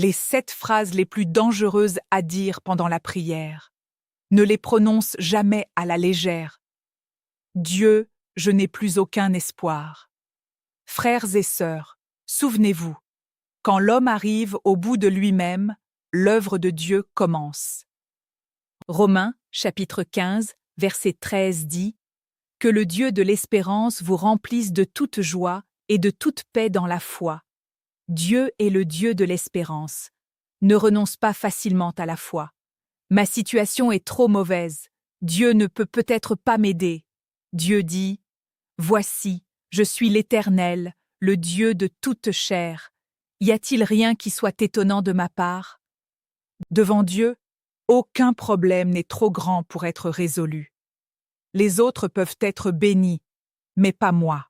Les 7 phrases les plus dangereuses à dire pendant la prière. Ne les prononce jamais à la légère. Dieu, je n'ai plus aucun espoir. Frères et sœurs, souvenez-vous, quand l'homme arrive au bout de lui-même, l'œuvre de Dieu commence. Romains, chapitre 15, verset 13 dit « Que le Dieu de l'espérance vous remplisse de toute joie et de toute paix dans la foi. Dieu est le Dieu de l'espérance. Ne renonce pas facilement à la foi. Ma situation est trop mauvaise. Dieu ne peut peut-être pas m'aider. Dieu dit « Voici, je suis l'Éternel, le Dieu de toute chair. Y a-t-il rien qui soit étonnant de ma part ?» Devant Dieu, aucun problème n'est trop grand pour être résolu. Les autres peuvent être bénis, mais pas moi.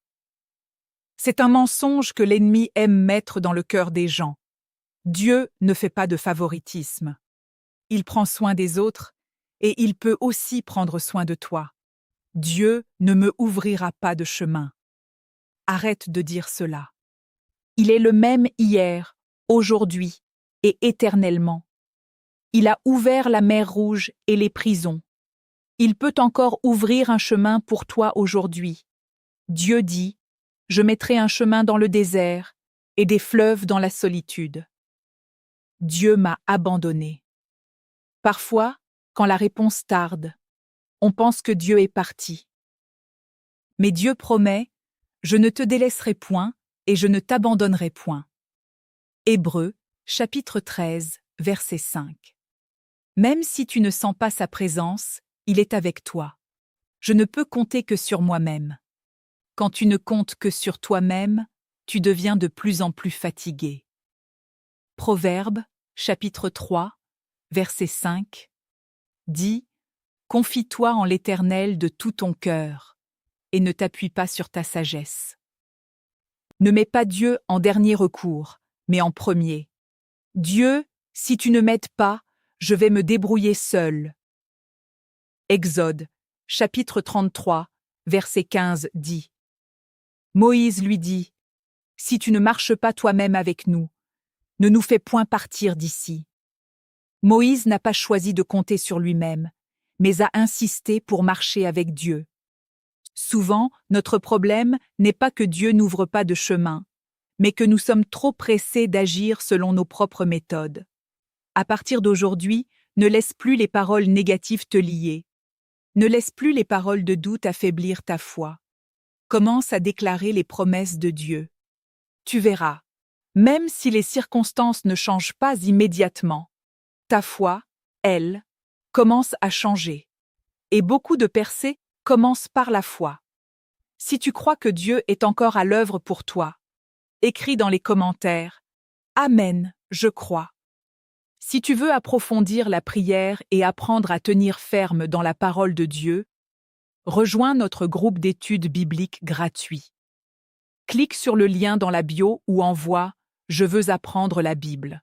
C'est un mensonge que l'ennemi aime mettre dans le cœur des gens. Dieu ne fait pas de favoritisme. Il prend soin des autres et il peut aussi prendre soin de toi. Dieu ne me ouvrira pas de chemin. Arrête de dire cela. Il est le même hier, aujourd'hui et éternellement. Il a ouvert la mer Rouge et les prisons. Il peut encore ouvrir un chemin pour toi aujourd'hui. Dieu dit « Je mettrai un chemin dans le désert et des fleuves dans la solitude. » Dieu m'a abandonné. Parfois, quand la réponse tarde, on pense que Dieu est parti. Mais Dieu promet « Je ne te délaisserai point et je ne t'abandonnerai point. » Hébreux, chapitre 13, verset 5. Même si tu ne sens pas sa présence, il est avec toi. Je ne peux compter que sur moi-même. Quand tu ne comptes que sur toi-même, tu deviens de plus en plus fatigué. Proverbes, chapitre 3, verset 5, dit « Confie-toi en l'Éternel de tout ton cœur, et ne t'appuie pas sur ta sagesse. » Ne mets pas Dieu en dernier recours, mais en premier. Dieu, si tu ne m'aides pas, je vais me débrouiller seul. Exode, chapitre 33, verset 15 dit « Moïse lui dit « Si tu ne marches pas toi-même avec nous, ne nous fais point partir d'ici. » Moïse n'a pas choisi de compter sur lui-même, mais a insisté pour marcher avec Dieu. Souvent, notre problème n'est pas que Dieu n'ouvre pas de chemin, mais que nous sommes trop pressés d'agir selon nos propres méthodes. À partir d'aujourd'hui, ne laisse plus les paroles négatives te lier. Ne laisse plus les paroles de doute affaiblir ta foi. Commence à déclarer les promesses de Dieu. Tu verras, même si les circonstances ne changent pas immédiatement, ta foi, elle, commence à changer. Et beaucoup de percées commencent par la foi. Si tu crois que Dieu est encore à l'œuvre pour toi, écris dans les commentaires « Amen, je crois ». Si tu veux approfondir la prière et apprendre à tenir ferme dans la parole de Dieu, rejoins notre groupe d'études bibliques gratuit. Clique sur le lien dans la bio ou envoie « Je veux apprendre la Bible ».